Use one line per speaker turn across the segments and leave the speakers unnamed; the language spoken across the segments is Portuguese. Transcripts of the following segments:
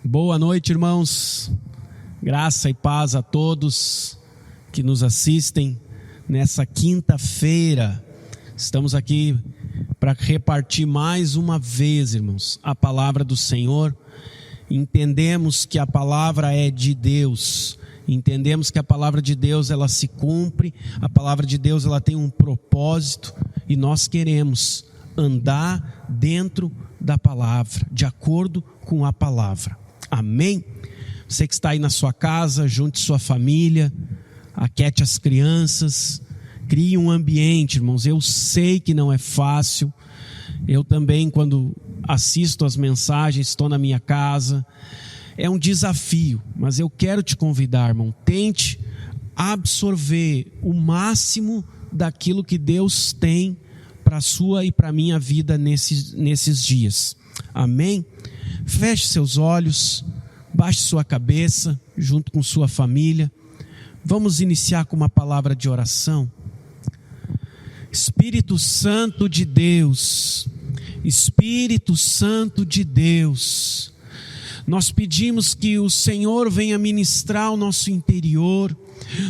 Boa noite, irmãos. Graça e paz a todos que nos assistem nessa quinta-feira. Estamos aqui para repartir mais uma vez, irmãos, a palavra do Senhor. Entendemos que a palavra é de Deus. Entendemos que a palavra de Deus, ela se cumpre. A palavra de Deus, ela tem um propósito. E nós queremos andar dentro da palavra, de acordo com a palavra. Amém? Você que está aí na sua casa, junte sua família, aquete as crianças, crie um ambiente, irmãos. Eu sei que não é fácil. Eu também, quando assisto as mensagens, estou na minha casa. É um desafio, mas eu quero te convidar, irmão. Tente absorver o máximo daquilo que Deus tem para a sua e para a minha vida nesses dias. Amém? Feche seus olhos, baixe sua cabeça, junto com sua família. Vamos iniciar com uma palavra de oração. Espírito Santo de Deus, Espírito Santo de Deus, nós pedimos que o Senhor venha ministrar o nosso interior.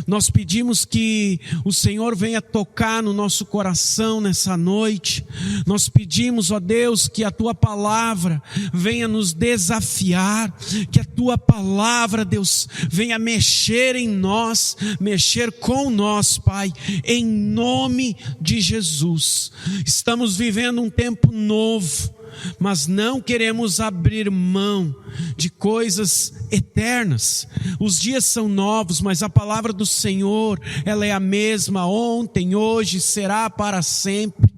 Nós pedimos que o Senhor venha tocar no nosso coração nessa noite. Nós pedimos, ó Deus, que a Tua palavra venha nos desafiar, que a Tua palavra, Deus, venha mexer em nós, mexer com nós, Pai, em nome de Jesus. Estamos vivendo um tempo novo, mas não queremos abrir mão de coisas eternas. Os dias são novos, mas a palavra do Senhor, ela é a mesma ontem, hoje, será para sempre.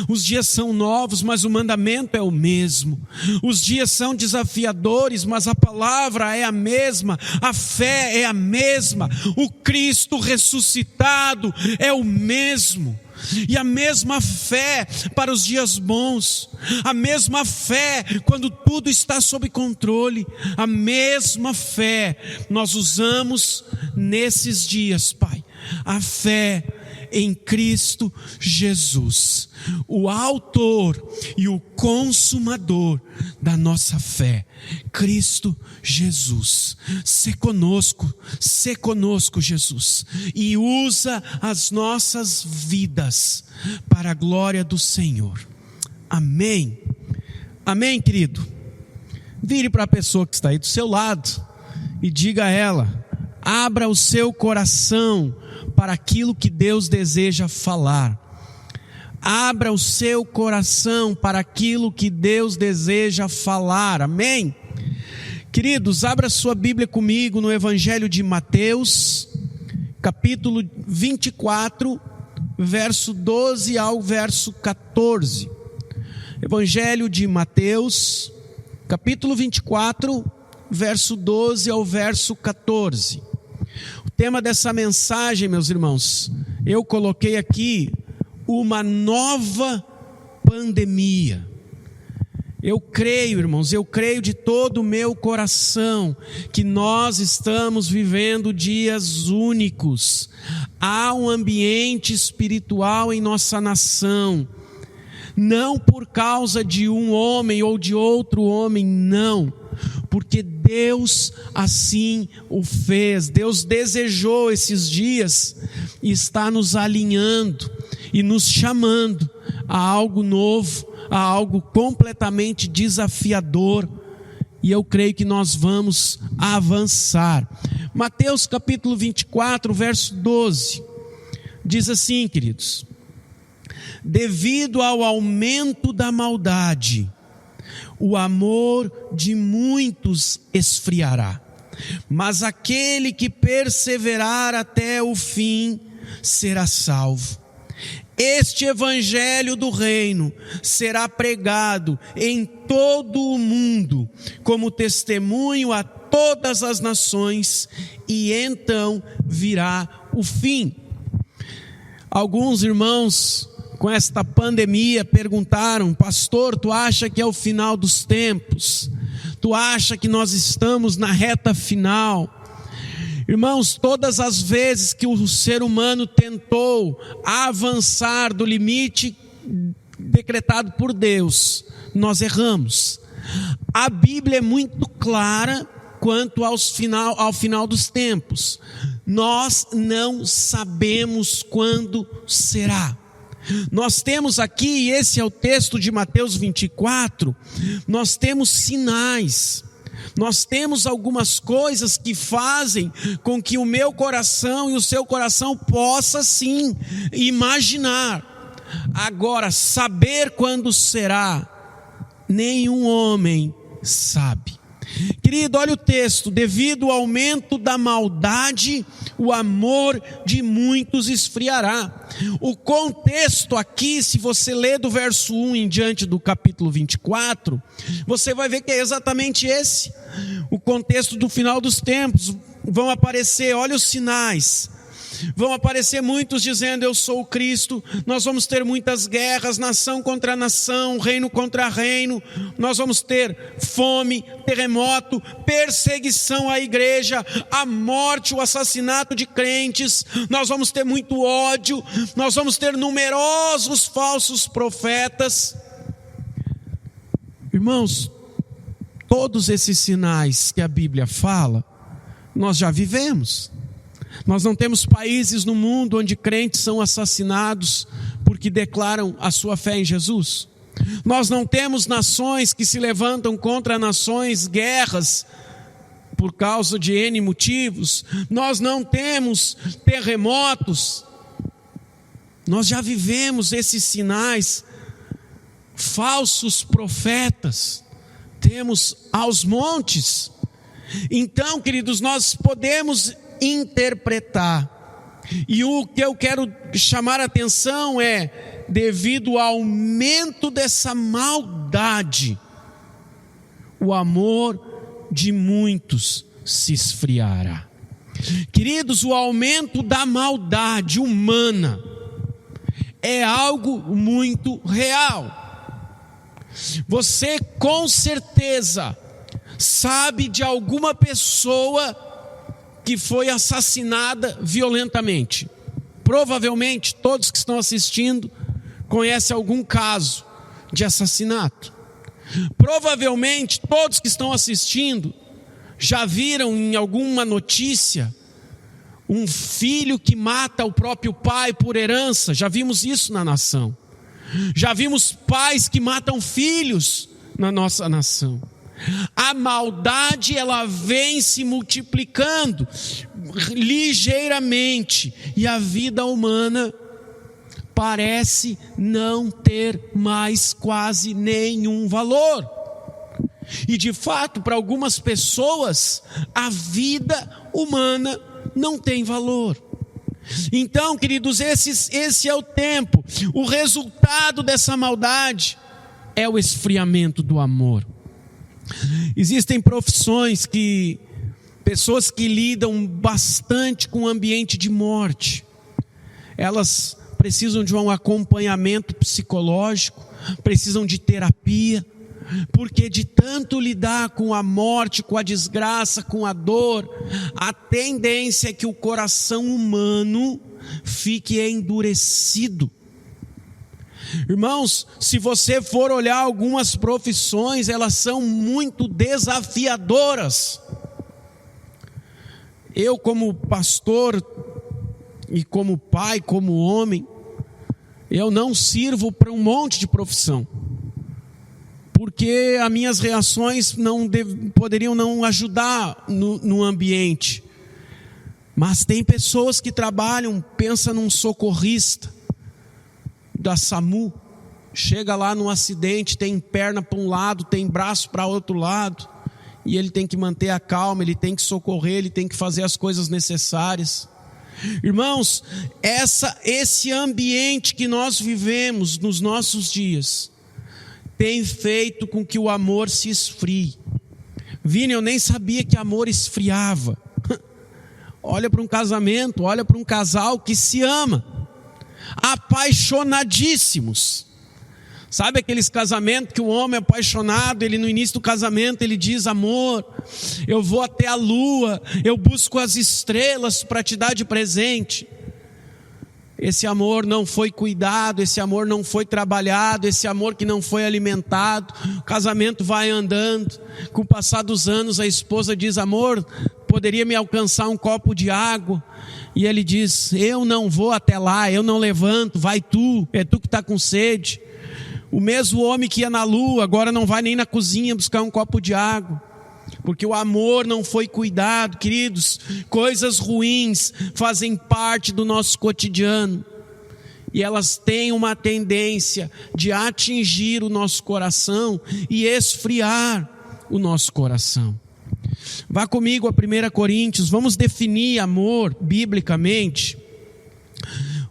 Os dias são novos, mas o mandamento é o mesmo. Os dias são desafiadores, mas a palavra é a mesma, a fé é a mesma, o Cristo ressuscitado é o mesmo. E a mesma fé para os dias bons, a mesma fé quando tudo está sob controle, a mesma fé nós usamos nesses dias, Pai. A fé em Cristo Jesus, o autor e o consumador da nossa fé, Cristo Jesus. Sê conosco, Jesus, e usa as nossas vidas para a glória do Senhor. Amém. Amém, querido. Vire para a pessoa que está aí do seu lado e diga a ela: abra o seu coração para aquilo que Deus deseja falar. Abra o seu coração para aquilo que Deus deseja falar. Amém? Queridos, abra sua Bíblia comigo no Evangelho de Mateus, capítulo 24, verso 12 ao verso 14. Evangelho de Mateus, capítulo 24, verso 12 ao verso 14. O tema dessa mensagem, meus irmãos, eu coloquei aqui: uma nova pandemia. Eu creio, irmãos, eu creio de todo o meu coração que nós estamos vivendo dias únicos. Há um ambiente espiritual em nossa nação, não por causa de um homem ou de outro homem, não, porque Deus assim o fez. Deus desejou esses dias e está nos alinhando e nos chamando a algo novo, a algo completamente desafiador, e eu creio que nós vamos avançar. Mateus capítulo 24, verso 12, diz assim, queridos: devido ao aumento da maldade, o amor de muitos esfriará, mas aquele que perseverar até o fim será salvo. Este evangelho do reino será pregado em todo o mundo como testemunho a todas as nações, e então virá o fim. Alguns irmãos com esta pandemia perguntaram: pastor, tu acha que é o final dos tempos? Tu acha que nós estamos na reta final? Irmãos, todas as vezes que o ser humano tentou avançar do limite decretado por Deus, nós erramos. A Bíblia é muito clara quanto ao final dos tempos. Nós não sabemos quando será. Nós temos aqui, e esse é o texto de Mateus 24, nós temos sinais. Nós temos algumas coisas que fazem com que o meu coração e o seu coração possa sim imaginar. Agora, saber quando será, nenhum homem sabe. Querido, olha o texto: devido ao aumento da maldade, o amor de muitos esfriará. O contexto aqui, se você ler do verso 1 em diante do capítulo 24, você vai ver que é exatamente esse. O contexto do final dos tempos. Vão aparecer, olha os sinais. Vão aparecer muitos dizendo: eu sou o Cristo. Nós vamos ter muitas guerras, nação contra nação, reino contra reino. Nós vamos ter fome, terremoto, perseguição à igreja, a morte, o assassinato de crentes. Nós vamos ter muito ódio. Nós vamos ter numerosos falsos profetas. Irmãos, todos esses sinais que a Bíblia fala, nós já vivemos. Nós não temos países no mundo onde crentes são assassinados porque declaram a sua fé em Jesus. Nós não temos nações que se levantam contra nações, guerras por causa de N motivos. Nós não temos terremotos. Nós já vivemos esses sinais. Falsos profetas temos aos montes. Então, queridos, nós podemos interpretar, e o que eu quero chamar a atenção é: devido ao aumento dessa maldade, o amor de muitos se esfriará. Queridos, o aumento da maldade humana é algo muito real. Você com certeza sabe de alguma pessoa que foi assassinada violentamente. Provavelmente todos que estão assistindo conhecem algum caso de assassinato. Provavelmente todos que estão assistindo já viram em alguma notícia um filho que mata o próprio pai por herança. Já vimos isso na nação. Já vimos pais que matam filhos na nossa nação. A maldade, ela vem se multiplicando ligeiramente, e a vida humana parece não ter mais quase nenhum valor. E de fato, para algumas pessoas, a vida humana não tem valor. Então, queridos, esse é o tempo. O resultado dessa maldade é o esfriamento do amor. Existem profissões pessoas que lidam bastante com o ambiente de morte. Elas precisam de um acompanhamento psicológico, precisam de terapia, porque de tanto lidar com a morte, com a desgraça, com a dor, a tendência é que o coração humano fique endurecido. Irmãos, se você for olhar algumas profissões, elas são muito desafiadoras. Eu, como pastor e como pai, como homem, eu não sirvo para um monte de profissão, porque as minhas reações poderiam não ajudar no ambiente. Mas tem pessoas que trabalham, pensa num socorrista da SAMU, chega lá num acidente, tem perna para um lado, tem braço para outro lado, e ele tem que manter a calma, ele tem que socorrer, ele tem que fazer as coisas necessárias. Irmãos, esse ambiente que nós vivemos nos nossos dias tem feito com que o amor se esfrie. Vini, eu nem sabia que amor esfriava. Olha para um casamento, olha para um casal que se ama, apaixonadíssimos. Sabe aqueles casamentos que o homem é apaixonado, ele no início do casamento ele diz: amor, eu vou até a lua, eu busco as estrelas para te dar de presente. esse amor não foi cuidado, esse amor não foi trabalhado, esse amor que não foi alimentado. O casamento vai andando, com o passar dos anos a esposa diz: amor, poderia me alcançar um copo de água? E ele diz: eu não vou até lá, eu não levanto, vai tu, é tu que está com sede. O mesmo homem que ia na lua, agora não vai nem na cozinha buscar um copo de água, porque o amor não foi cuidado. Queridos, coisas ruins fazem parte do nosso cotidiano, e elas têm uma tendência de atingir o nosso coração e esfriar o nosso coração. Vá comigo a 1 Coríntios, vamos definir amor biblicamente.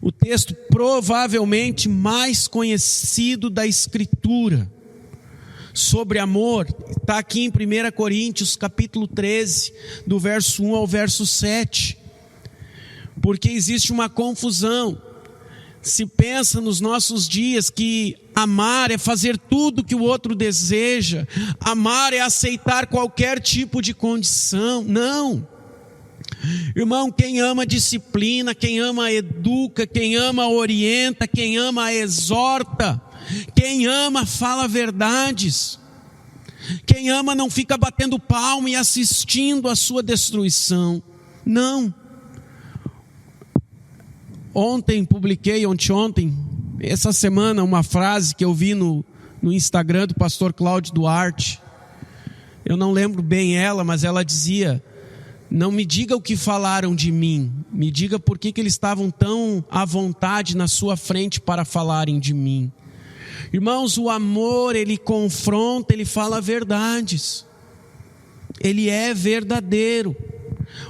O texto provavelmente mais conhecido da Escritura sobre amor está aqui em 1 Coríntios capítulo 13, do verso 1 ao verso 7. Porque existe uma confusão. Se pensa nos nossos dias que amar é fazer tudo que o outro deseja, amar é aceitar qualquer tipo de condição. Não, irmão, quem ama disciplina, quem ama educa, quem ama orienta, quem ama exorta, quem ama fala verdades, quem ama não fica batendo palma e assistindo a sua destruição. Não. Ontem, essa semana, uma frase que eu vi no Instagram do pastor Cláudio Duarte. Eu não lembro bem ela, mas ela dizia: não me diga o que falaram de mim, me diga por que eles estavam tão à vontade na sua frente para falarem de mim. Irmãos, o amor, ele confronta, ele fala verdades, ele é verdadeiro.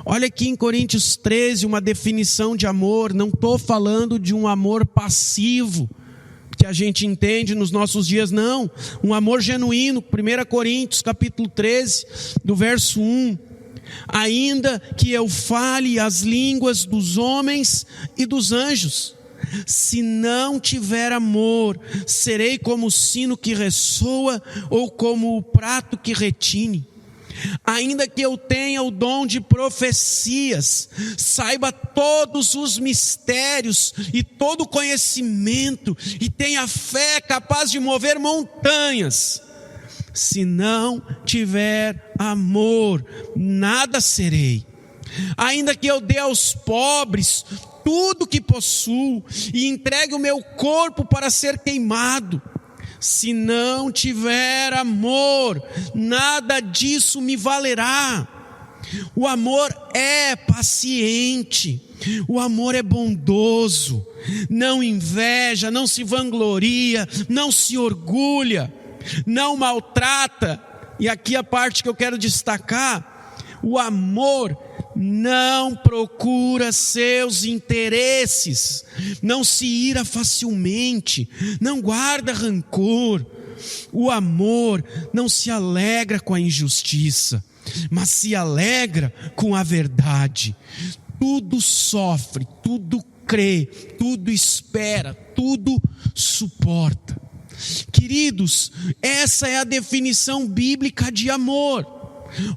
Olha aqui em Coríntios 13, uma definição de amor. Não estou falando de um amor passivo, que a gente entende nos nossos dias, não. Um amor genuíno. 1 Coríntios capítulo 13, do verso 1. Ainda que eu fale as línguas dos homens e dos anjos, se não tiver amor, serei como o sino que ressoa ou como o prato que retine. Ainda que eu tenha o dom de profecias, saiba todos os mistérios e todo conhecimento, e tenha fé capaz de mover montanhas, se não tiver amor, nada serei. Ainda que eu dê aos pobres tudo que possuo e entregue o meu corpo para ser queimado, se não tiver amor, nada disso me valerá. O amor é paciente, o amor é bondoso, não inveja, não se vangloria, não se orgulha, não maltrata. E aqui a parte que eu quero destacar: o amor não procura seus interesses, não se ira facilmente, não guarda rancor. O amor não se alegra com a injustiça, mas se alegra com a verdade. Tudo sofre, tudo crê, tudo espera, tudo suporta. Queridos, essa é a definição bíblica de amor.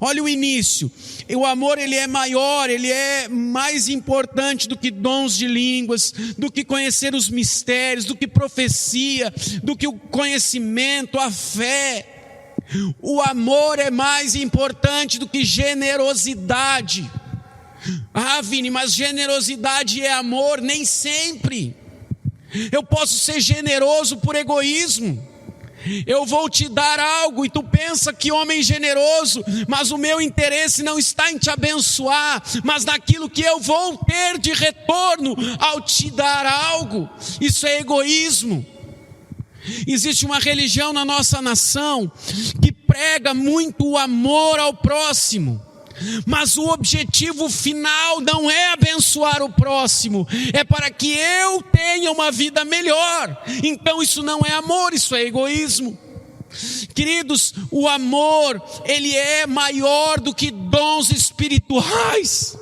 Olha o início. O amor, ele é maior, ele é mais importante do que dons de línguas, do que conhecer os mistérios, do que profecia, do que o conhecimento, a fé. O amor é mais importante do que generosidade. Ah, Vini, mas generosidade é amor? Nem sempre. Eu posso ser generoso por egoísmo. Eu vou te dar algo e tu pensa que homem generoso, mas o meu interesse não está em te abençoar, mas naquilo que eu vou ter de retorno ao te dar algo. Isso é egoísmo. Existe uma religião na nossa nação que prega muito o amor ao próximo, mas o objetivo final não é abençoar o próximo, é para que eu tenha uma vida melhor. Então isso não é amor, isso é egoísmo. Queridos, o amor, ele é maior do que dons espirituais.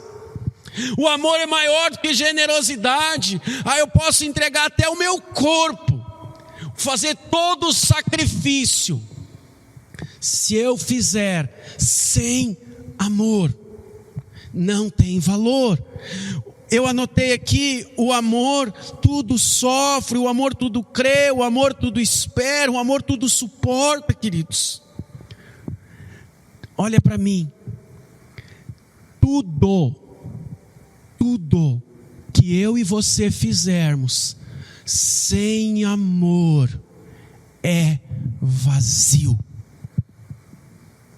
O amor é maior do que generosidade. Eu posso entregar até o meu corpo, fazer todo o sacrifício. Se eu fizer sem amor, não tem valor. eu anotei aqui: o amor tudo sofre, o amor tudo crê, o amor tudo espera, o amor tudo suporta, queridos. Olha para mim, tudo que eu e você fizermos sem amor é vazio,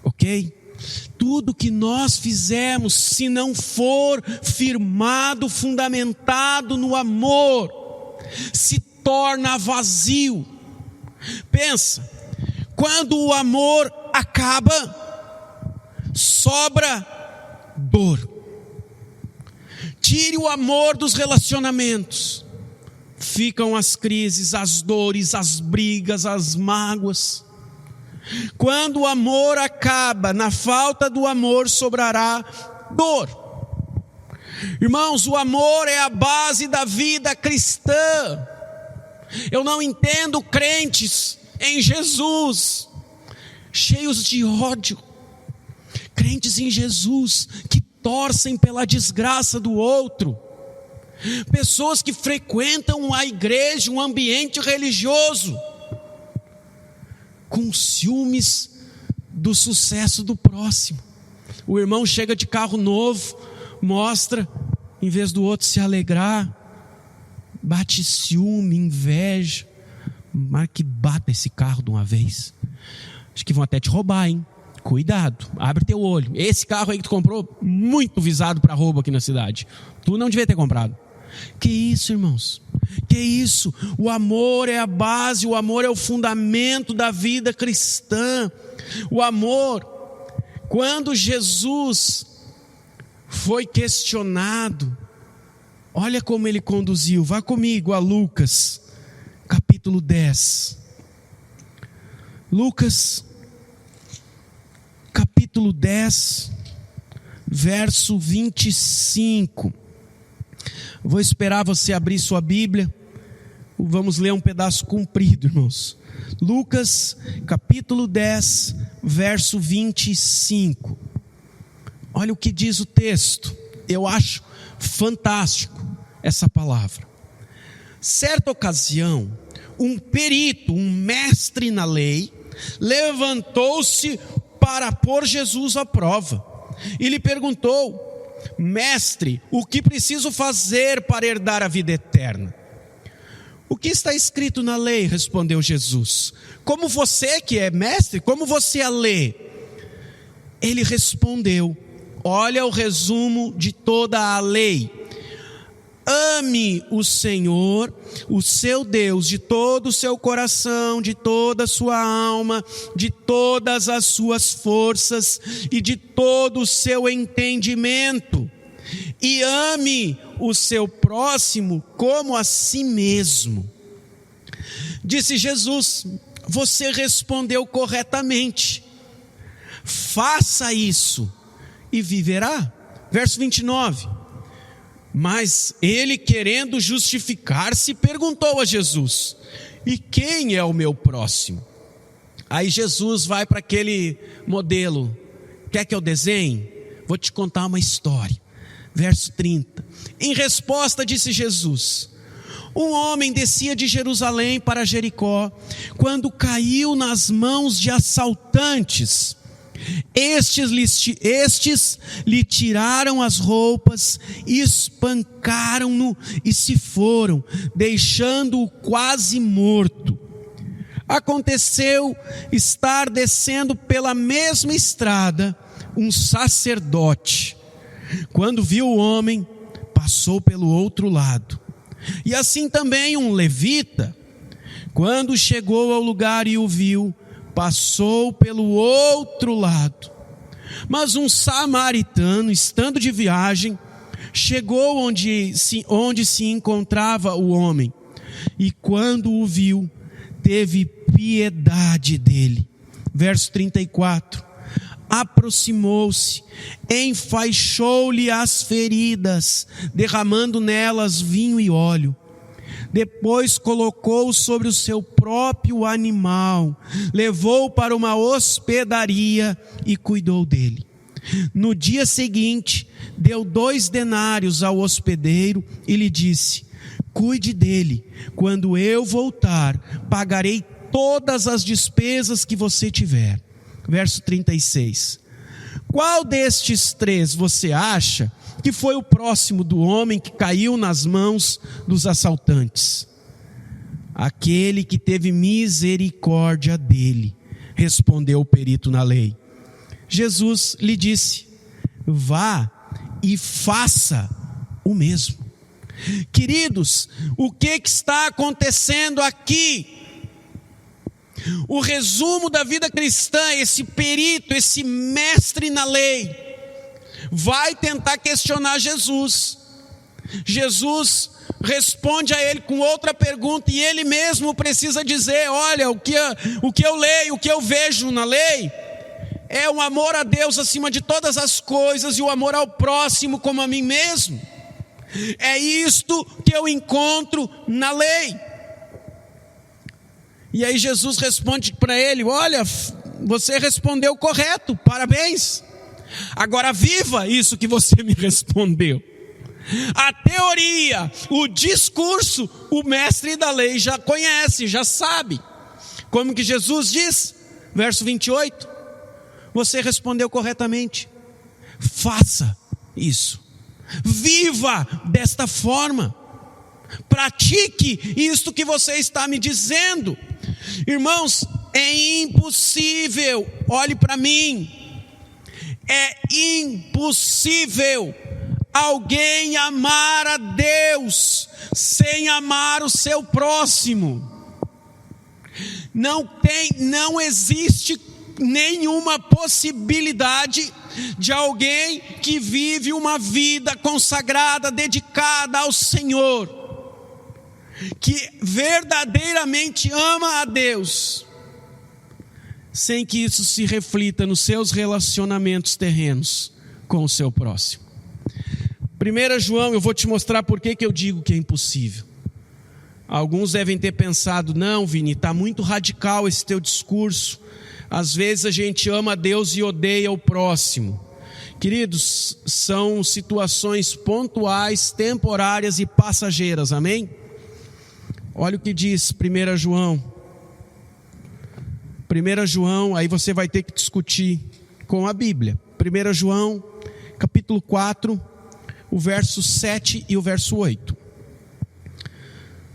ok? Tudo que nós fizermos, se não for firmado, fundamentado no amor, se torna vazio. Pensa, quando o amor acaba, sobra dor. Tire o amor dos relacionamentos, ficam as crises, as dores, as brigas, as mágoas. Quando o amor acaba, na falta do amor sobrará dor. Irmãos, o amor é a base da vida cristã. Eu não entendo crentes em Jesus cheios de ódio, crentes em Jesus que torcem pela desgraça do outro, pessoas que frequentam a igreja, um ambiente religioso, com ciúmes do sucesso do próximo. O irmão chega de carro novo, mostra, em vez do outro se alegrar, bate ciúme, inveja. Mas que bata esse carro de uma vez. Acho que vão até te roubar, hein? Cuidado, abre teu olho. Esse carro aí que tu comprou, muito visado para roubo aqui na cidade. Tu não devia ter comprado. Que isso, irmãos? Que isso? O amor é a base, o amor é o fundamento da vida cristã. O amor, quando Jesus foi questionado, olha como ele conduziu. Vá comigo a Lucas, capítulo 10. Lucas, capítulo 10, verso 25. Vou esperar você abrir sua Bíblia. Vamos ler um pedaço comprido, irmãos. Lucas, capítulo 10, verso 25. Olha o que diz o texto. Eu acho fantástico essa palavra. Certa ocasião, um perito, um mestre na lei, levantou-se para pôr Jesus à prova e lhe perguntou: Mestre, o que preciso fazer para herdar a vida eterna? O que está escrito na lei? Respondeu Jesus. Como você que é mestre, como você a lê? Ele respondeu: olha o resumo de toda a lei. Ame o Senhor, o seu Deus, de todo o seu coração, de toda a sua alma, de todas as suas forças e de todo o seu entendimento. E ame o seu próximo como a si mesmo. Disse Jesus: você respondeu corretamente. Faça isso e viverá. Verso 29. Mas ele, querendo justificar-se, perguntou a Jesus: e quem é o meu próximo? Aí Jesus vai para aquele modelo. Quer que eu desenhe? Vou te contar uma história. Verso 30. Em resposta disse Jesus: um homem descia de Jerusalém para Jericó, quando caiu nas mãos de assaltantes. Estes lhe tiraram as roupas, espancaram-no e se foram, deixando-o quase morto. Aconteceu estar descendo pela mesma estrada um sacerdote. Quando viu o homem, passou pelo outro lado. E assim também um levita, quando chegou ao lugar e o viu, passou pelo outro lado. Mas um samaritano, estando de viagem, chegou onde se encontrava o homem, e quando o viu, teve piedade dele. Verso 34. Aproximou-se, enfaixou-lhe as feridas, derramando nelas vinho e óleo. Depois colocou sobre o seu próprio animal, levou-o para uma hospedaria e cuidou dele. No dia seguinte, deu 2 denários ao hospedeiro e lhe disse: cuide dele, quando eu voltar, pagarei todas as despesas que você tiver. Verso 36. Qual destes 3 você acha que foi o próximo do homem que caiu nas mãos dos assaltantes? Aquele que teve misericórdia dele, respondeu o perito na lei. Jesus lhe disse: vá e faça o mesmo. Queridos, o que está acontecendo aqui? O resumo da vida cristã, esse perito, esse mestre na lei, vai tentar questionar Jesus. Jesus responde a ele com outra pergunta, e ele mesmo precisa dizer: olha, o que eu leio, o que eu vejo na lei, é o amor a Deus acima de todas as coisas, e o amor ao próximo como a mim mesmo. É isto que eu encontro na lei. E aí Jesus responde para ele: olha, você respondeu correto, parabéns. Agora viva isso que você me respondeu. A teoria, o discurso, o mestre da lei já conhece, já sabe. Como que Jesus diz? Verso 28. Você respondeu corretamente. Faça isso. Viva desta forma. Pratique isto que você está me dizendo. Irmãos, é impossível, olhe para mim, é impossível alguém amar a Deus sem amar o seu próximo. Não existe nenhuma possibilidade de alguém que vive uma vida consagrada, dedicada ao Senhor, que verdadeiramente ama a Deus, sem que isso se reflita nos seus relacionamentos terrenos com o seu próximo. 1 João, eu vou te mostrar por que eu digo que é impossível. Alguns devem ter pensado: não, Vini, está muito radical esse teu discurso. Às vezes a gente ama a Deus e odeia o próximo. Queridos, são situações pontuais, temporárias e passageiras, amém? Olha o que diz 1 João. 1 João, aí você vai ter que discutir com a Bíblia. 1 João, capítulo 4, o verso 7 e o verso 8.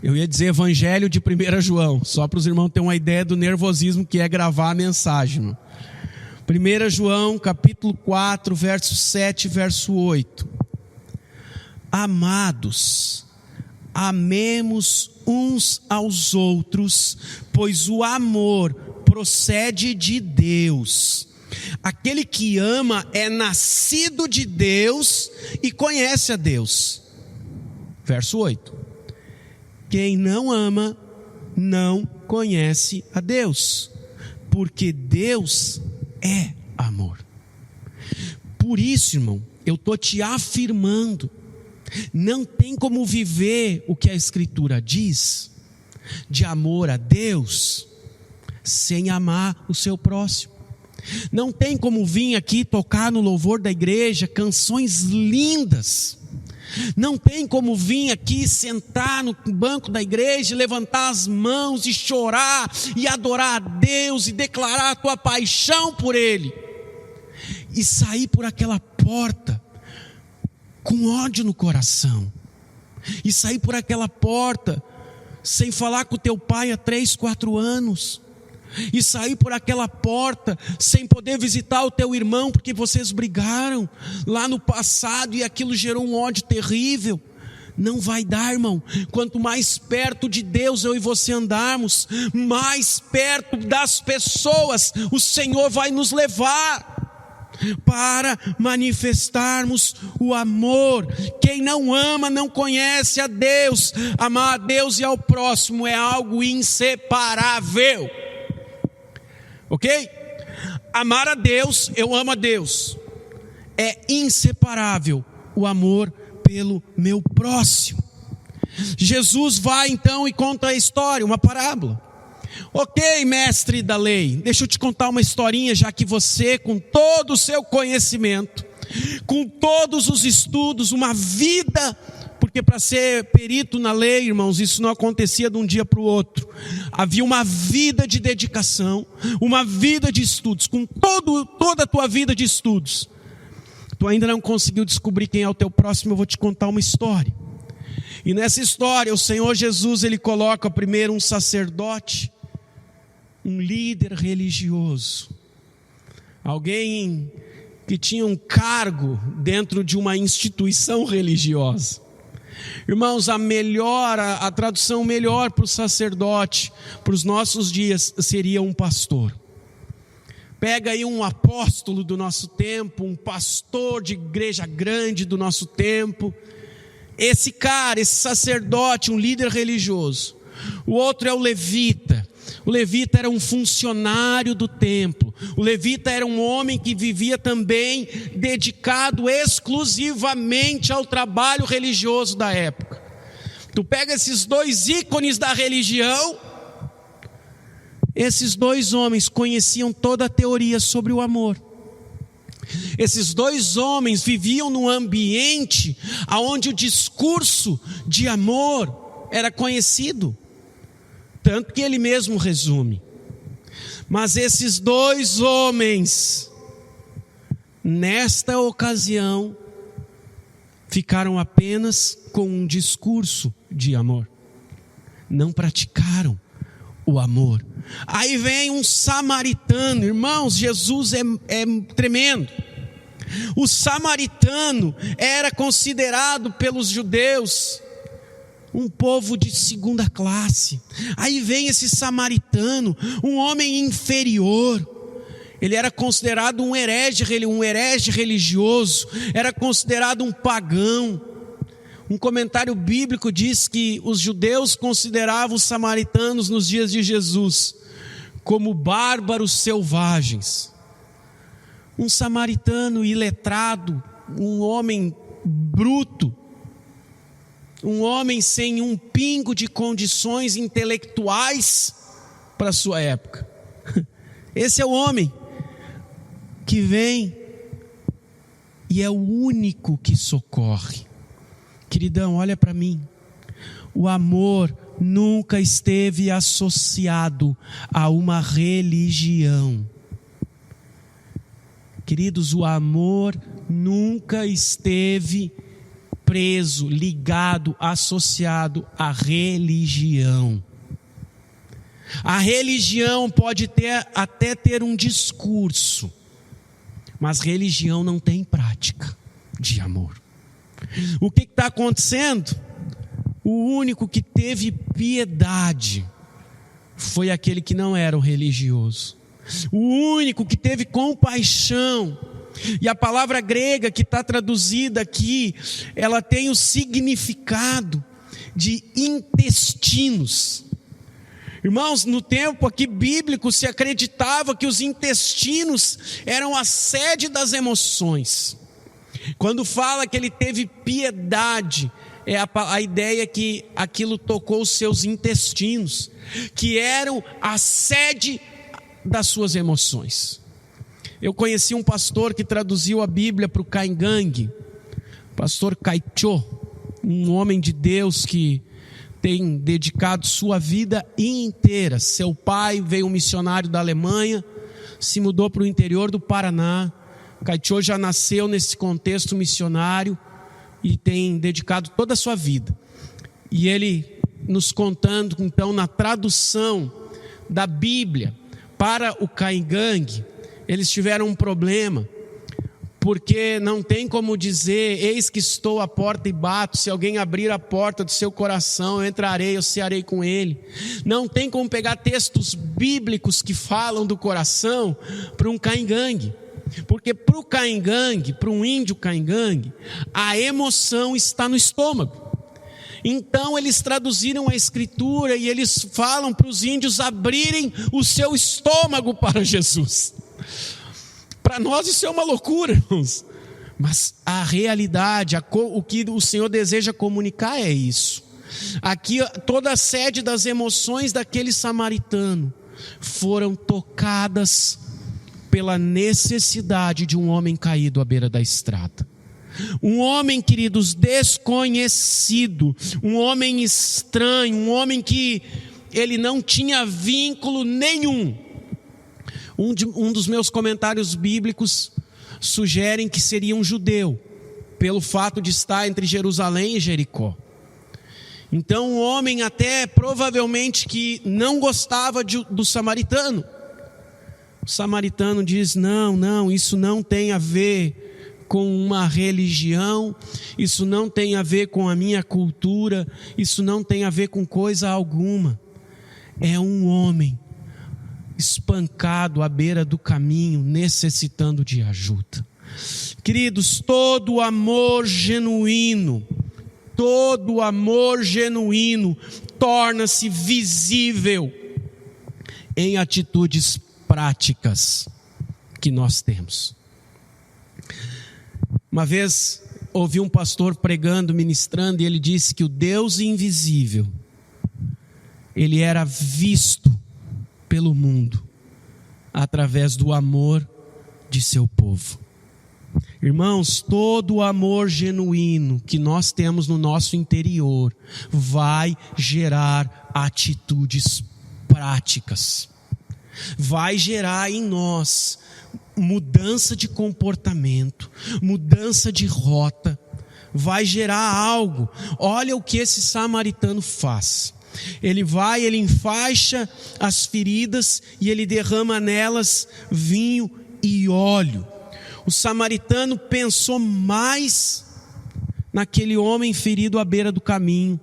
Eu ia dizer Evangelho de 1 João, só para os irmãos terem uma ideia do nervosismo que é gravar a mensagem. 1 João, capítulo 4, verso 7 e verso 8. Amados, amemos uns aos outros, pois o amor procede de Deus. Aquele que ama é nascido de Deus e conhece a Deus. Verso 8. Quem não ama, não conhece a Deus, porque Deus é amor. Por isso, irmão, eu estou te afirmando, não tem como viver o que a Escritura diz, de amor a Deus, sem amar o seu próximo. Não tem como vir aqui tocar no louvor da igreja canções lindas. Não tem como vir aqui sentar no banco da igreja, levantar as mãos e chorar e adorar a Deus e declarar a tua paixão por Ele, e sair por aquela porta com ódio no coração, e sair por aquela porta sem falar com o teu pai há 3, 4 anos, e sair por aquela porta sem poder visitar o teu irmão porque vocês brigaram lá no passado e aquilo gerou um ódio terrível. Não vai dar, irmão. Quanto mais perto de Deus eu e você andarmos, mais perto das pessoas o Senhor vai nos levar, para manifestarmos o amor. Quem não ama não conhece a Deus. Amar a Deus e ao próximo é algo inseparável. Ok? Amar a Deus, eu amo a Deus, é inseparável o amor pelo meu próximo. Jesus vai então e conta a história, uma parábola. Ok, mestre da lei, deixa eu te contar uma historinha, já que você, com todo o seu conhecimento, com todos os estudos, uma vida, porque para ser perito na lei, irmãos, isso não acontecia de um dia para o outro. Havia uma vida de dedicação, uma vida de estudos, com toda a tua vida de estudos. Tu ainda não conseguiu descobrir quem é o teu próximo, eu vou te contar uma história. E nessa história, o Senhor Jesus, Ele coloca primeiro um sacerdote, um líder religioso, alguém que tinha um cargo dentro de uma instituição religiosa. Irmãos, a tradução melhor para o sacerdote, para os nossos dias, seria um pastor. Pega aí um apóstolo do nosso tempo, um pastor de igreja grande do nosso tempo. Esse cara, esse sacerdote, um líder religioso. O outro é o levita. O levita era um funcionário do templo. O levita era um homem que vivia também dedicado exclusivamente ao trabalho religioso da época. Tu pega esses dois ícones da religião. Esses dois homens conheciam toda a teoria sobre o amor. Esses dois homens viviam num ambiente onde o discurso de amor era conhecido. Tanto que ele mesmo resume. Mas esses dois homens, nesta ocasião, ficaram apenas com um discurso de amor. Não praticaram o amor. Aí vem um samaritano. Irmãos, Jesus é tremendo. O samaritano era considerado pelos judeus um povo de segunda classe. Aí vem esse samaritano, um homem inferior. Ele era considerado um herege religioso, era considerado um pagão. Um comentário bíblico diz que os judeus consideravam os samaritanos nos dias de Jesus como bárbaros selvagens. Um samaritano iletrado, um homem bruto, um homem sem um pingo de condições intelectuais para a sua época. Esse é o homem que vem e é o único que socorre. Queridão, olha para mim. O amor nunca esteve associado a uma religião. Queridos, o amor nunca esteve preso, ligado, associado à religião. A religião pode até ter um discurso, mas religião não tem prática de amor. O que está acontecendo? O único que teve piedade foi aquele que não era o religioso. O único que teve compaixão. E a palavra grega que está traduzida aqui, ela tem o significado de intestinos. Irmãos, no tempo aqui bíblico se acreditava que os intestinos eram a sede das emoções. Quando fala que ele teve piedade, é a ideia que aquilo tocou os seus intestinos, que eram a sede das suas emoções. Eu conheci um pastor que traduziu a Bíblia para o Caingangue, pastor Caichô, um homem de Deus que tem dedicado sua vida inteira. Seu pai veio um missionário da Alemanha, se mudou para o interior do Paraná. Caichô já nasceu nesse contexto missionário e tem dedicado toda a sua vida. E ele nos contando então na tradução da Bíblia para o Caingangue, eles tiveram um problema, porque não tem como dizer, eis que estou à porta e bato, se alguém abrir a porta do seu coração, eu entrarei, eu cearei com ele. Não tem como pegar textos bíblicos que falam do coração para um Caingangue, porque para o Caingangue, para um índio Caingangue, a emoção está no estômago. Então eles traduziram a escritura e eles falam para os índios abrirem o seu estômago para Jesus. Para nós isso é uma loucura, irmãos. Mas a realidade, o que o Senhor deseja comunicar é isso. Aqui toda a sede das emoções daquele samaritano foram tocadas pela necessidade de um homem caído à beira da estrada. Um homem, queridos, desconhecido, um homem estranho, um homem que ele não tinha vínculo nenhum. Um dos meus comentários bíblicos sugerem que seria um judeu, pelo fato de estar entre Jerusalém e Jericó. Então um homem até provavelmente que não gostava do samaritano. O samaritano diz: não, isso não tem a ver com uma religião, isso não tem a ver com a minha cultura, isso não tem a ver com coisa alguma. É um homem espancado à beira do caminho, necessitando de ajuda. Queridos, todo amor genuíno torna-se visível em atitudes práticas que nós temos. Uma vez ouvi um pastor pregando, ministrando, e ele disse que o Deus invisível, ele era visto pelo mundo através do amor de seu povo. Irmãos, todo o amor genuíno que nós temos no nosso interior vai gerar atitudes práticas, vai gerar em nós mudança de comportamento, mudança de rota, vai gerar algo. Olha o que esse samaritano faz. Ele enfaixa as feridas e ele derrama nelas vinho e óleo. O samaritano pensou mais naquele homem ferido à beira do caminho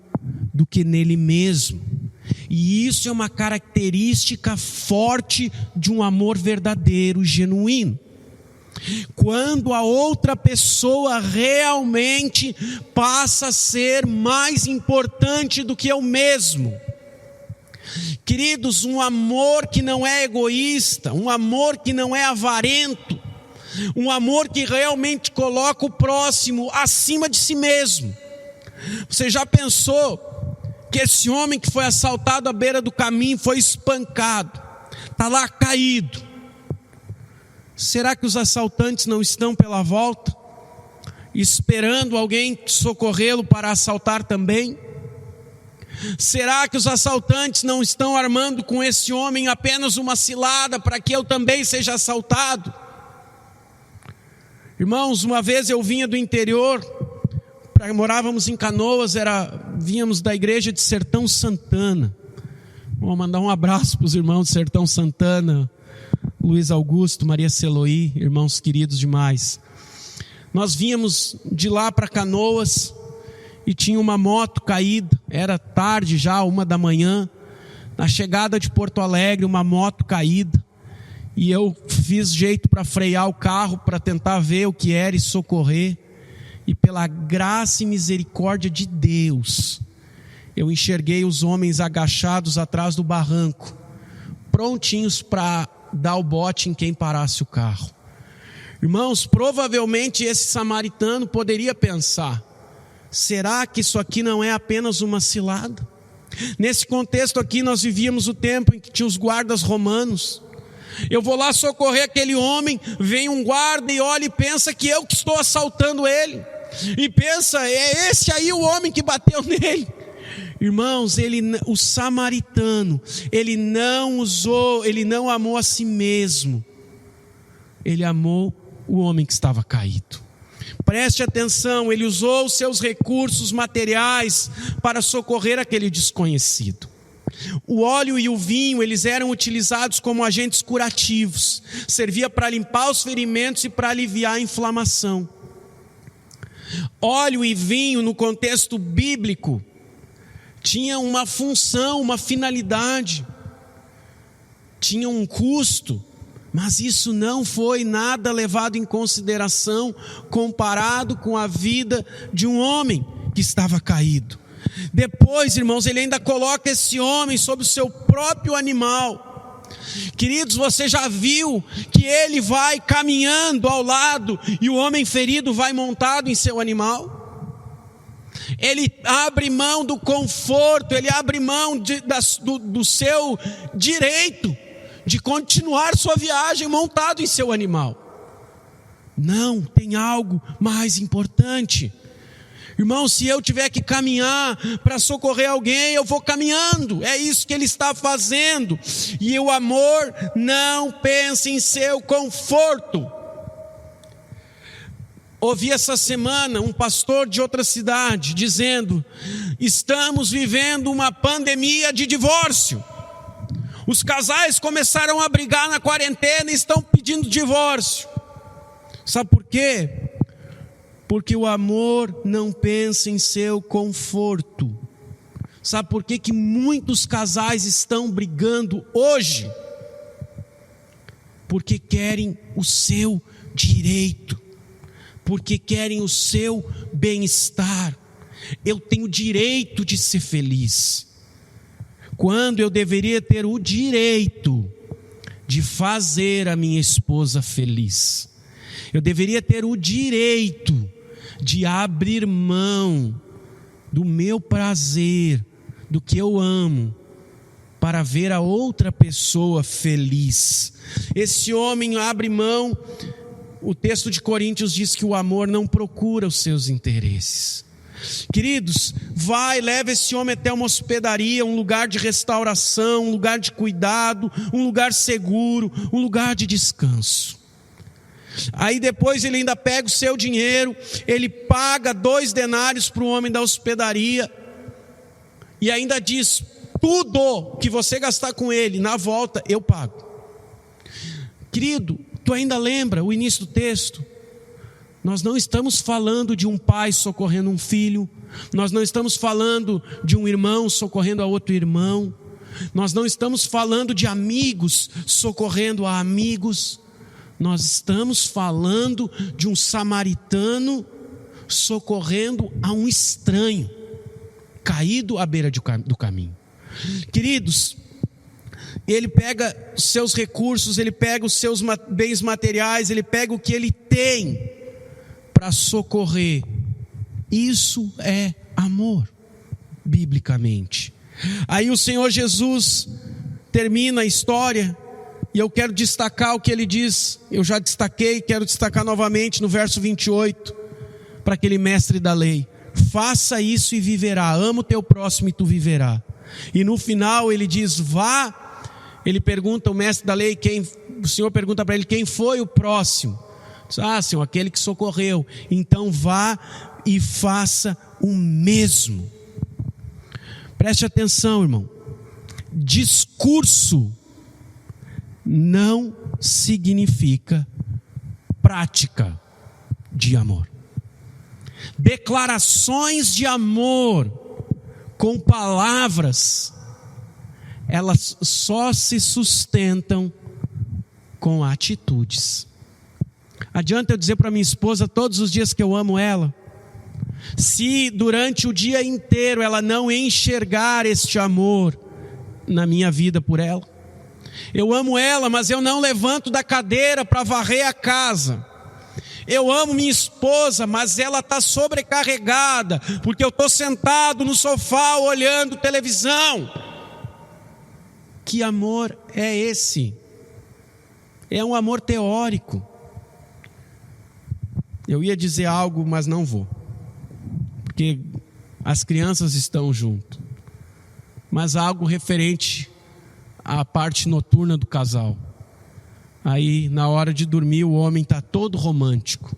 do que nele mesmo. E isso é uma característica forte de um amor verdadeiro, genuíno. Quando a outra pessoa realmente passa a ser mais importante do que eu mesmo. Queridos, um amor que não é egoísta, um amor que não é avarento, um amor que realmente coloca o próximo acima de si mesmo. Você já pensou que esse homem que foi assaltado à beira do caminho, foi espancado, está lá caído? Será que os assaltantes não estão pela volta, esperando alguém socorrê-lo para assaltar também? Será que os assaltantes não estão armando com esse homem apenas uma cilada para que eu também seja assaltado? Irmãos, uma vez eu vinha do interior, morávamos em Canoas, vínhamos da igreja de Sertão Santana. Vou mandar um abraço para os irmãos de Sertão Santana, Luiz Augusto, Maria Celoí, irmãos queridos demais. Nós vínhamos de lá para Canoas e tinha uma moto caída, era tarde já, 1h, na chegada de Porto Alegre, uma moto caída. E eu fiz jeito para frear o carro, para tentar ver o que era e socorrer. E pela graça e misericórdia de Deus, eu enxerguei os homens agachados atrás do barranco, prontinhos para dar o bote em quem parasse o carro. Irmãos, provavelmente esse samaritano poderia pensar: será que isso aqui não é apenas uma cilada? Nesse contexto aqui nós vivíamos o tempo em que tinha os guardas romanos. Eu vou lá socorrer aquele homem, vem um guarda e olha e pensa que eu que estou assaltando ele. E pensa, é esse aí o homem que bateu nele. Irmãos, o samaritano, ele não amou a si mesmo. Ele amou o homem que estava caído. Preste atenção, ele usou os seus recursos materiais para socorrer aquele desconhecido. O óleo e o vinho, eles eram utilizados como agentes curativos. Servia para limpar os ferimentos e para aliviar a inflamação. Óleo e vinho, no contexto bíblico, tinha uma função, uma finalidade, tinha um custo, mas isso não foi nada levado em consideração comparado com a vida de um homem que estava caído. Depois, irmãos, ele ainda coloca esse homem sobre o seu próprio animal. Queridos, você já viu que ele vai caminhando ao lado e o homem ferido vai montado em seu animal? Ele abre mão do conforto, ele abre mão do seu direito de continuar sua viagem montado em seu animal. Não, tem algo mais importante. Irmão, se eu tiver que caminhar para socorrer alguém, eu vou caminhando. É isso que ele está fazendo. E o amor não pensa em seu conforto. Ouvi essa semana um pastor de outra cidade dizendo: estamos vivendo uma pandemia de divórcio. Os casais começaram a brigar na quarentena e estão pedindo divórcio. Sabe por quê? Porque o amor não pensa em seu conforto. Sabe por que muitos casais estão brigando hoje? Porque querem o seu direito, porque querem o seu bem-estar. Eu tenho direito de ser feliz, quando eu deveria ter o direito de fazer a minha esposa feliz. Eu deveria ter o direito de abrir mão do meu prazer, do que eu amo, para ver a outra pessoa feliz. Esse homem abre mão. O texto de Coríntios diz que o amor não procura os seus interesses. Queridos, leva esse homem até uma hospedaria, um lugar de restauração, um lugar de cuidado, um lugar seguro, um lugar de descanso. Aí depois ele ainda pega o seu dinheiro, ele paga 2 denários para o homem da hospedaria, e ainda diz: tudo que você gastar com ele, na volta eu pago. Querido, tu ainda lembra o início do texto? Nós não estamos falando de um pai socorrendo um filho, nós não estamos falando de um irmão socorrendo a outro irmão, nós não estamos falando de amigos socorrendo a amigos. Nós estamos falando de um samaritano socorrendo a um estranho caído à beira do caminho. Queridos, ele pega os seus recursos, ele pega os seus bens materiais, ele pega o que ele tem para socorrer. Isso é amor, biblicamente. Aí o Senhor Jesus termina a história. E eu quero destacar o que ele diz. Eu já destaquei, quero destacar novamente no verso 28, para aquele mestre da lei: faça isso e viverá, ama o teu próximo e tu viverá. E no final ele diz: vá. Ele pergunta, o mestre da lei, o Senhor pergunta para ele: quem foi o próximo? Diz: Senhor, aquele que socorreu. Então vá e faça o mesmo. Preste atenção, irmão. Discurso não significa prática de amor. Declarações de amor com palavras, elas só se sustentam com atitudes. Adianta eu dizer para minha esposa todos os dias que eu amo ela, se durante o dia inteiro ela não enxergar este amor na minha vida por ela? Eu amo ela, mas eu não levanto da cadeira para varrer a casa. Eu amo minha esposa, mas ela está sobrecarregada, porque eu estou sentado no sofá olhando televisão. Que amor é esse? É um amor teórico. Eu ia dizer algo, mas não vou, porque as crianças estão junto. Mas algo referente à parte noturna do casal. Aí na hora de dormir o homem está todo romântico,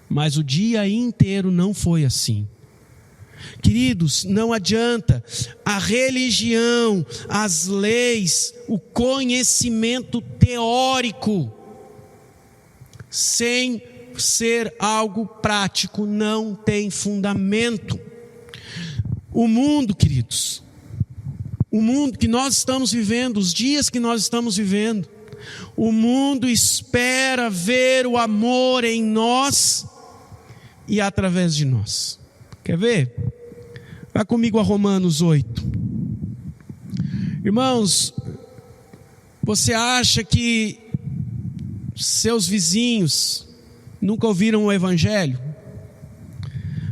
mas o dia inteiro não foi assim. Queridos, não adianta. A religião, as leis, o conhecimento teórico, sem ser algo prático, não tem fundamento. O mundo, queridos, o mundo que nós estamos vivendo, os dias que nós estamos vivendo, o mundo espera ver o amor em nós e através de nós. Quer ver? Vá comigo a Romanos 8. Irmãos, você acha que seus vizinhos nunca ouviram o Evangelho?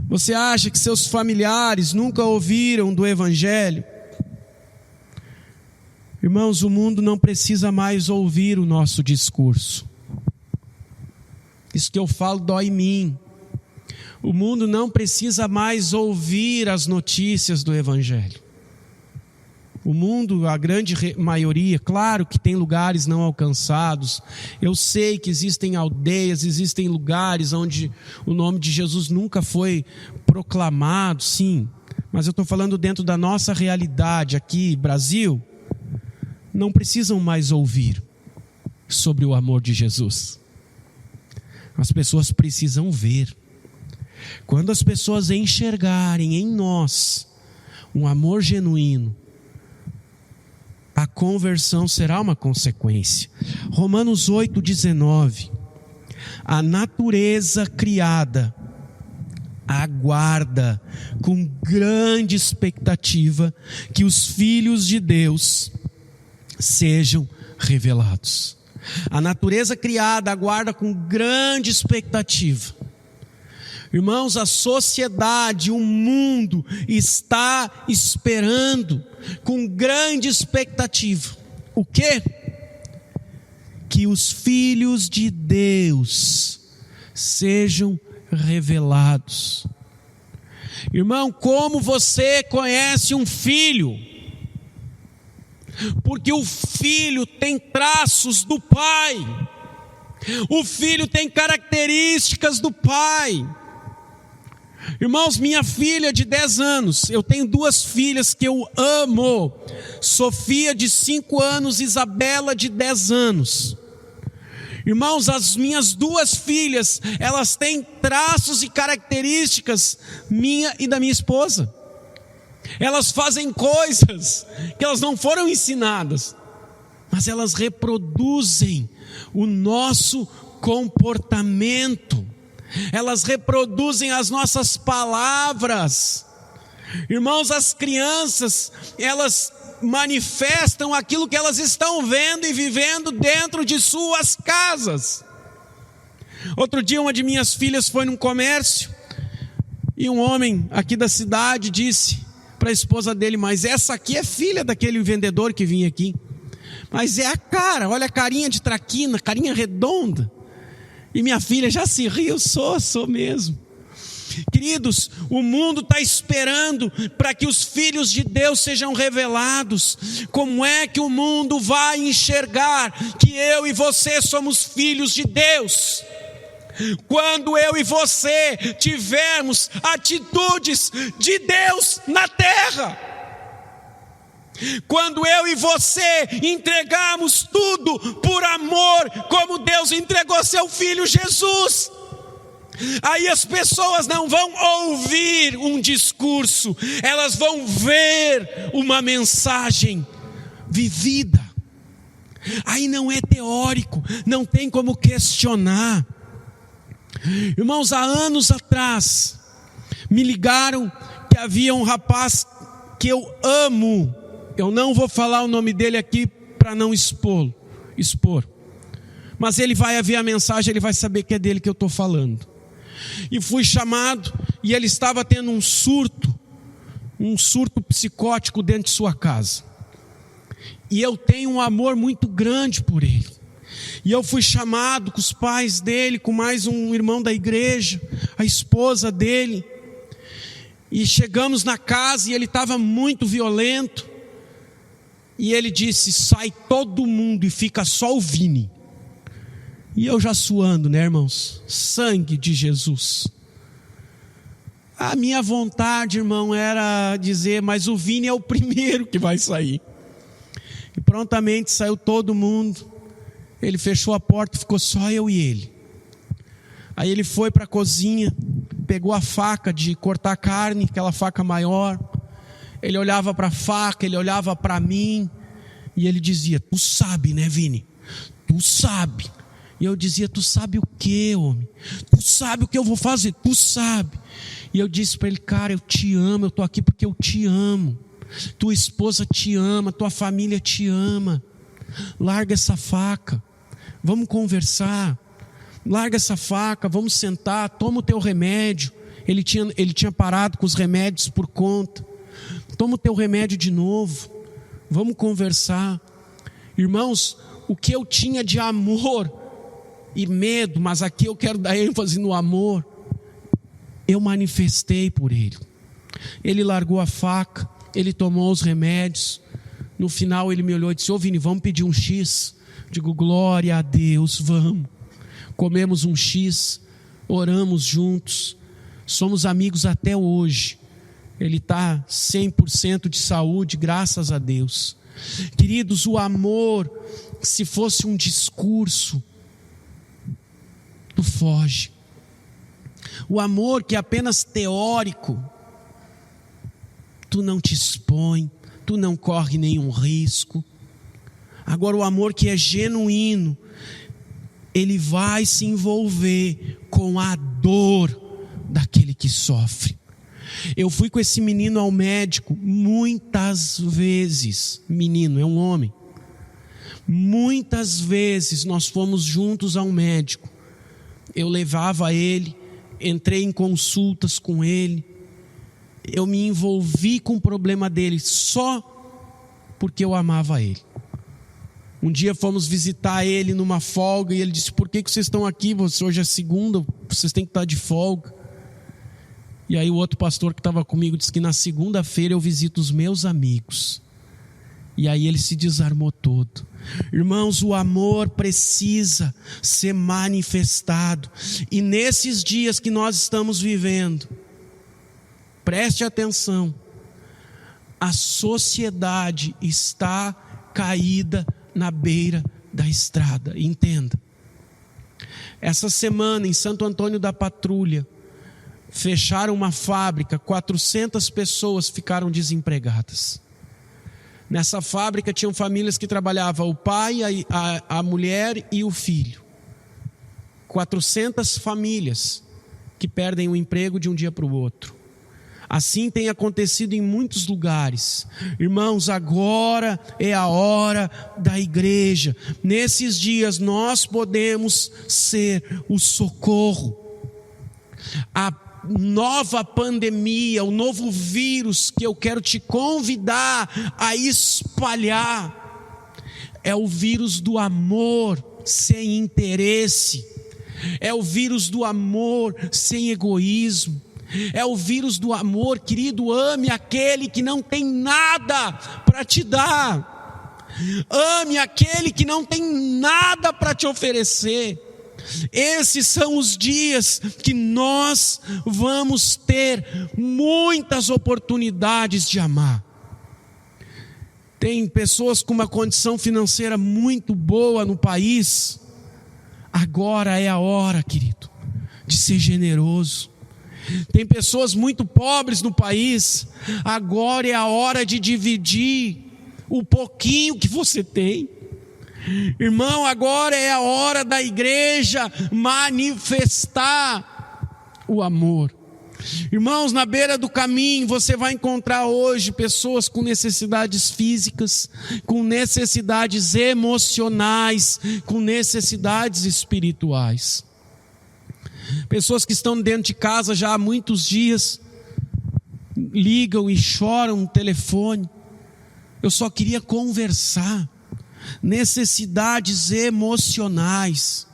Você acha que seus familiares nunca ouviram do Evangelho? Irmãos, o mundo não precisa mais ouvir o nosso discurso. Isso que eu falo dói em mim. O mundo não precisa mais ouvir as notícias do Evangelho. O mundo, a grande maioria, claro que tem lugares não alcançados. Eu sei que existem aldeias, existem lugares onde o nome de Jesus nunca foi proclamado, sim. Mas eu estou falando dentro da nossa realidade aqui, Brasil. Não precisam mais ouvir sobre o amor de Jesus. As pessoas precisam ver. Quando as pessoas enxergarem em nós um amor genuíno, a conversão será uma consequência. Romanos 8,19. A natureza criada aguarda com grande expectativa que os filhos de Deus sejam revelados. A natureza criada aguarda com grande expectativa. Irmãos, a sociedade, o mundo está esperando com grande expectativa. O quê? Que os filhos de Deus sejam revelados. Irmão, como você conhece um filho? Porque o filho tem traços do pai. O filho tem características do pai. Irmãos, minha filha de 10 anos, eu tenho 2 filhas que eu amo, Sofia de 5 anos, Isabela de 10 anos. Irmãos, as minhas 2 filhas, elas têm traços e características minha e da minha esposa. Elas fazem coisas que elas não foram ensinadas, mas elas reproduzem o nosso comportamento. Elas reproduzem as nossas palavras. Irmãos, as crianças, elas manifestam aquilo que elas estão vendo e vivendo dentro de suas casas. Outro dia uma de minhas filhas foi num comércio e um homem aqui da cidade disse para a esposa dele: mas essa aqui é filha daquele vendedor que vinha aqui. Mas é a cara, olha a carinha de traquina, carinha redonda. E minha filha já se riu, sou mesmo. Queridos, o mundo está esperando para que os filhos de Deus sejam revelados. Como é que o mundo vai enxergar que eu e você somos filhos de Deus? Quando eu e você tivermos atitudes de Deus na terra. Quando eu e você entregarmos tudo por amor, como Deus entregou seu Filho Jesus, aí as pessoas não vão ouvir um discurso, elas vão ver uma mensagem vivida. Aí não é teórico, não tem como questionar. Irmãos, há anos atrás me ligaram que havia um rapaz que eu amo. Eu não vou falar o nome dele aqui para não expor. Mas ele vai ver a mensagem, ele vai saber que é dele que eu estou falando. E fui chamado, e ele estava tendo um surto psicótico dentro de sua casa. E eu tenho um amor muito grande por ele. E eu fui chamado com os pais dele, com mais um irmão da igreja, a esposa dele. E chegamos na casa e ele estava muito violento. E ele disse: sai todo mundo e fica só o Vini. E eu já suando, né, irmãos? Sangue de Jesus. A minha vontade, irmão, era dizer: mas o Vini é o primeiro que vai sair. E prontamente saiu todo mundo. Ele fechou a porta, ficou só eu e ele. Aí ele foi para a cozinha, pegou a faca de cortar carne, aquela faca maior. Ele olhava para a faca, ele olhava para mim, e ele dizia: tu sabe, né, Vini? Tu sabe. E eu dizia: tu sabe o que, homem? Tu sabe o que eu vou fazer? Tu sabe. E eu disse para ele: cara, eu te amo, eu estou aqui porque eu te amo. Tua esposa te ama, tua família te ama. Larga essa faca, vamos conversar. Larga essa faca, vamos sentar, toma o teu remédio. Ele tinha parado com os remédios por conta. Toma o teu remédio de novo, vamos conversar. Irmãos, o que eu tinha de amor e medo, mas aqui eu quero dar ênfase no amor, eu manifestei por ele. Ele largou a faca, ele tomou os remédios. No final ele me olhou e disse: ô Vini, vamos pedir um X? Digo: glória a Deus, vamos. Comemos um X, oramos juntos, somos amigos até hoje. Ele está 100% de saúde, graças a Deus. Queridos, o amor, se fosse um discurso, tu foge. O amor que é apenas teórico, tu não te expõe, tu não corre nenhum risco. Agora o amor que é genuíno, ele vai se envolver com a dor daquele que sofre. Eu fui com esse menino ao médico muitas vezes. Menino, é um homem. Muitas vezes nós fomos juntos ao médico. Eu levava ele, entrei em consultas com ele. Eu me envolvi com o problema dele só porque eu amava ele. Um dia fomos visitar ele numa folga e ele disse: por que vocês estão aqui? Hoje é segunda, vocês têm que estar de folga. E aí o outro pastor que estava comigo disse que na segunda-feira eu visito os meus amigos. E aí ele se desarmou todo. Irmãos, o amor precisa ser manifestado. E nesses dias que nós estamos vivendo, preste atenção, a sociedade está caída na beira da estrada. Entenda. Essa semana em Santo Antônio da Patrulha, fecharam uma fábrica, 400 pessoas ficaram desempregadas. Nessa fábrica tinham famílias que trabalhavam o pai, a mulher e o filho. 400 famílias que perdem o emprego de um dia para o outro. Assim tem acontecido em muitos lugares. Irmãos, agora é a hora da igreja. Nesses dias nós podemos ser o socorro. A nova pandemia, o novo vírus que eu quero te convidar a espalhar, é o vírus do amor sem interesse, é o vírus do amor sem egoísmo, é o vírus do amor, querido. Ame aquele que não tem nada para te dar, ame aquele que não tem nada para te oferecer. Esses são os dias que nós vamos ter muitas oportunidades de amar. Tem pessoas com uma condição financeira muito boa no país. Agora é a hora, querido, de ser generoso. Tem pessoas muito pobres no país. Agora é a hora de dividir o pouquinho que você tem. Irmão, agora é a hora da igreja manifestar o amor. Irmãos, na beira do caminho você vai encontrar hoje pessoas com necessidades físicas, com necessidades emocionais, com necessidades espirituais. Pessoas que estão dentro de casa já há muitos dias, ligam e choram no telefone. Eu só queria conversar. Necessidades emocionais.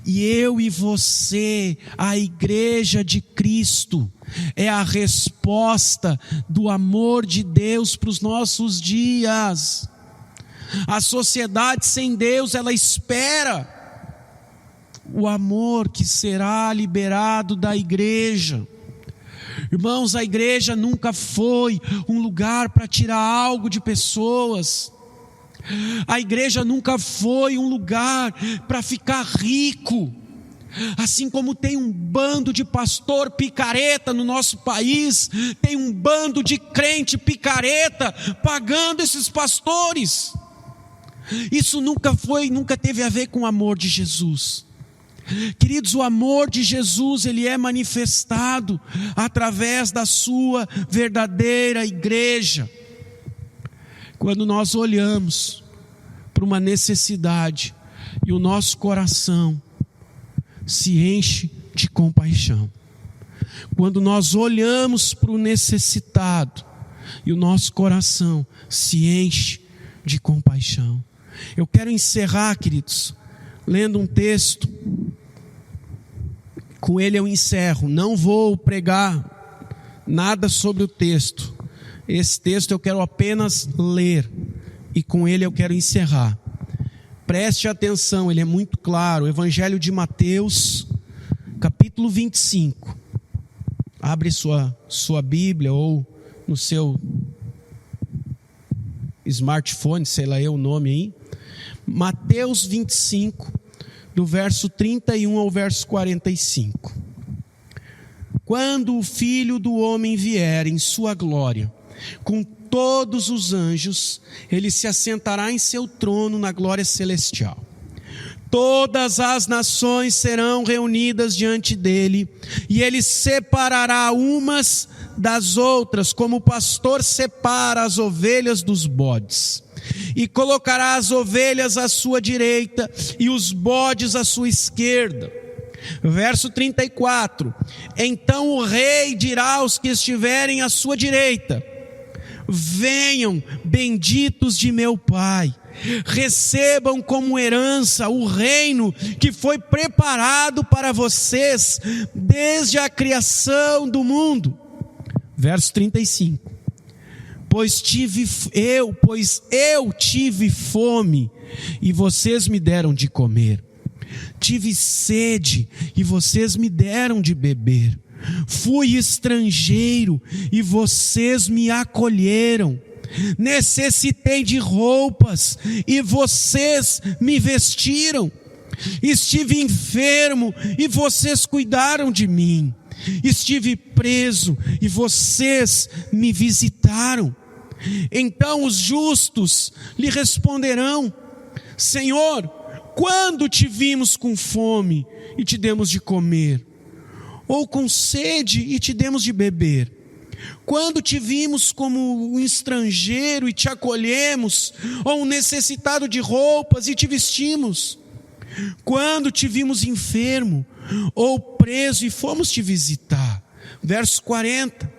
E eu e você, a igreja de Cristo, é a resposta do amor de Deus para os nossos dias. A sociedade sem Deus, ela espera o amor que será liberado da igreja. Irmãos, a igreja nunca foi um lugar para tirar algo de pessoas. A igreja nunca foi um lugar para ficar rico. Assim como tem um bando de pastor picareta no nosso país, tem um bando de crente picareta pagando esses pastores. Isso nunca teve a ver com o amor de Jesus. Queridos, o amor de Jesus, ele é manifestado através da sua verdadeira igreja. Quando nós olhamos para uma necessidade e o nosso coração se enche de compaixão. Quando nós olhamos para o necessitado e o nosso coração se enche de compaixão. Eu quero encerrar, queridos, lendo um texto. Com ele eu encerro. Não vou pregar nada sobre o texto. Esse texto eu quero apenas ler. E com ele eu quero encerrar. Preste atenção, ele é muito claro. Evangelho de Mateus, capítulo 25. Abre sua Bíblia ou no seu smartphone, sei lá o nome aí. Mateus 25, do verso 31 ao verso 45. Quando o Filho do Homem vier em sua glória, com todos os anjos, ele se assentará em seu trono na glória celestial. Todas as nações serão reunidas diante dele, e ele separará umas das outras, como o pastor separa as ovelhas dos bodes. E colocará as ovelhas à sua direita e os bodes à sua esquerda. Verso 34. Então o rei dirá aos que estiverem à sua direita: venham, benditos de meu Pai, recebam como herança o reino que foi preparado para vocês desde a criação do mundo. Verso 35. Pois eu tive fome e vocês me deram de comer. Tive sede e vocês me deram de beber. Fui estrangeiro e vocês me acolheram. Necessitei de roupas e vocês me vestiram. Estive enfermo e vocês cuidaram de mim. Estive preso e vocês me visitaram. Então os justos lhe responderão: Senhor, quando te vimos com fome e te demos de comer? Ou com sede e te demos de beber? Quando te vimos como um estrangeiro e te acolhemos? Ou um necessitado de roupas e te vestimos? Quando te vimos enfermo ou preso e fomos te visitar? Verso 40.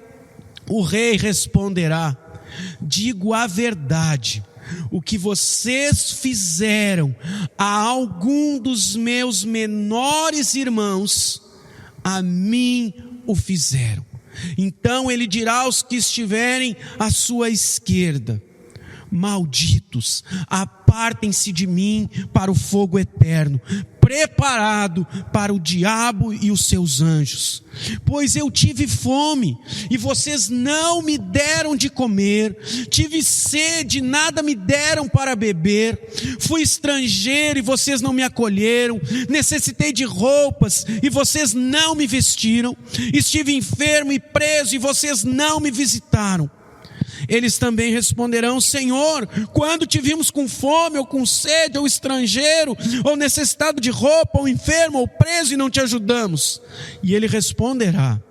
O rei responderá: digo a verdade, o que vocês fizeram a algum dos meus menores irmãos, a mim o fizeram. Então ele dirá aos que estiverem à sua esquerda: malditos, apartem-se de mim para o fogo eterno, preparado para o diabo e os seus anjos. Pois eu tive fome e vocês não me deram de comer, tive sede, nada me deram para beber, fui estrangeiro e vocês não me acolheram, necessitei de roupas e vocês não me vestiram, estive enfermo e preso e vocês não me visitaram. Eles também responderão: Senhor, quando te vimos com fome, ou com sede, ou estrangeiro, ou necessitado de roupa, ou enfermo, ou preso, e não te ajudamos? E ele responderá: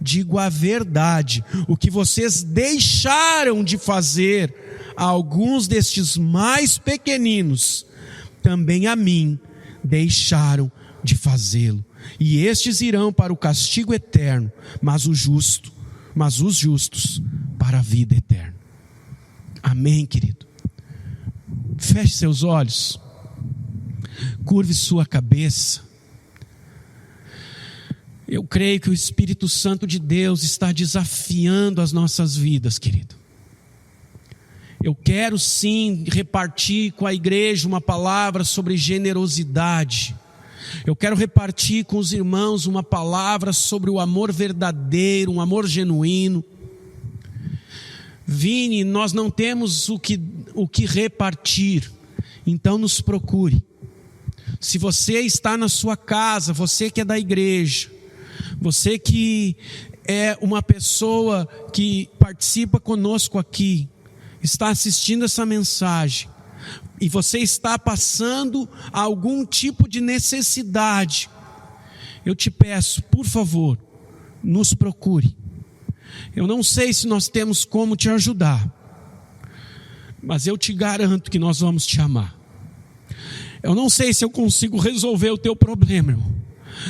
digo a verdade, o que vocês deixaram de fazer a alguns destes mais pequeninos, também a mim deixaram de fazê-lo. E estes irão para o castigo eterno, mas os justos para a vida eterna. Amém, querido? Feche seus olhos, curve sua cabeça. Eu creio que o Espírito Santo de Deus está desafiando as nossas vidas, querido. Eu quero sim repartir com a igreja uma palavra sobre generosidade. Eu quero repartir com os irmãos uma palavra sobre o amor verdadeiro, um amor genuíno. Vini, nós não temos o que repartir, então nos procure. Se você está na sua casa, você que é da igreja, você que é uma pessoa que participa conosco aqui, está assistindo essa mensagem, e você está passando algum tipo de necessidade, eu te peço, por favor, nos procure. Eu não sei se nós temos como te ajudar, mas eu te garanto que nós vamos te amar. Eu não sei se eu consigo resolver o teu problema, irmão,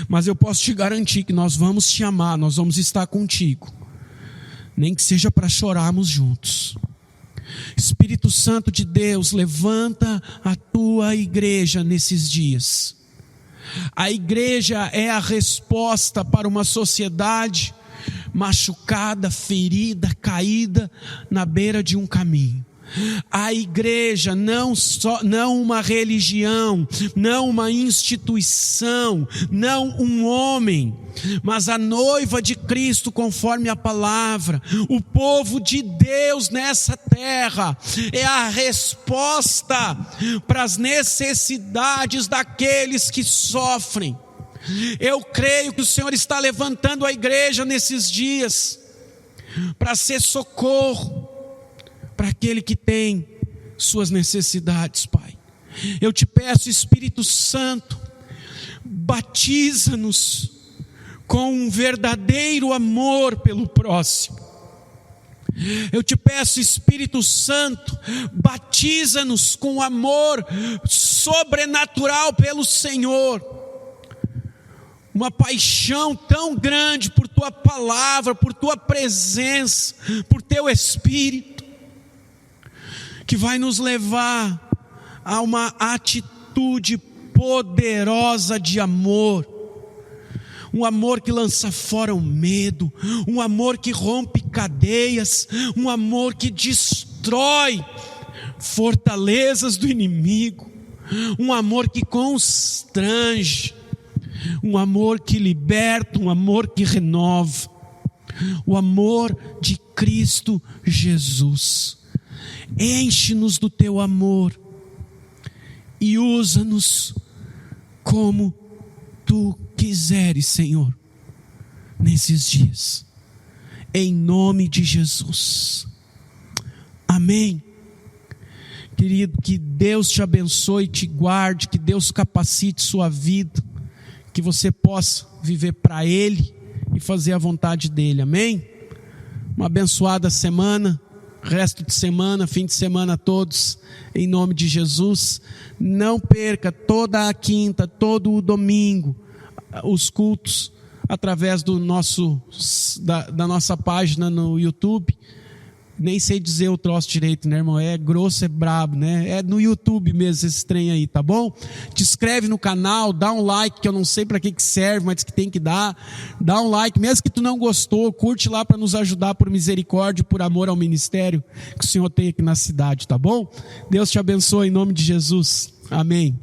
mas eu posso te garantir que nós vamos te amar, nós vamos estar contigo, nem que seja para chorarmos juntos. Espírito Santo de Deus, levanta a tua igreja nesses dias. A igreja é a resposta para uma sociedade machucada, ferida, caída na beira de um caminho. A igreja não uma religião, não uma instituição, não um homem, mas a noiva de Cristo conforme a palavra, o povo de Deus nessa terra, é a resposta para as necessidades daqueles que sofrem. Eu creio que o Senhor está levantando a igreja nesses dias, para ser socorro, para aquele que tem suas necessidades, Pai. Eu te peço, Espírito Santo, batiza-nos com um verdadeiro amor pelo próximo. Eu te peço, Espírito Santo, batiza-nos com amor sobrenatural pelo Senhor. Uma paixão tão grande por tua palavra, por tua presença, por teu Espírito, que vai nos levar a uma atitude poderosa de amor. Um amor que lança fora o medo, um amor que rompe cadeias, um amor que destrói fortalezas do inimigo, um amor que constrange, um amor que liberta, um amor que renova, o amor de Cristo Jesus. Enche-nos do teu amor e usa-nos como tu quiseres, Senhor, nesses dias, em nome de Jesus, amém. Querido, que Deus te abençoe e te guarde, que Deus capacite sua vida, que você possa viver para Ele e fazer a vontade dEle, amém? Uma abençoada semana, resto de semana, fim de semana a todos, em nome de Jesus. Não perca toda a quinta, todo o domingo, os cultos através da nossa página no YouTube. Nem sei dizer o troço direito, né, irmão? É grosso, é brabo, né? É no YouTube mesmo esse trem aí, tá bom? Te inscreve no canal, dá um like, que eu não sei para que serve, mas que tem que dar. Dá um like, mesmo que tu não gostou, curte lá para nos ajudar por misericórdia, por amor ao ministério que o Senhor tem aqui na cidade, tá bom? Deus te abençoe em nome de Jesus. Amém.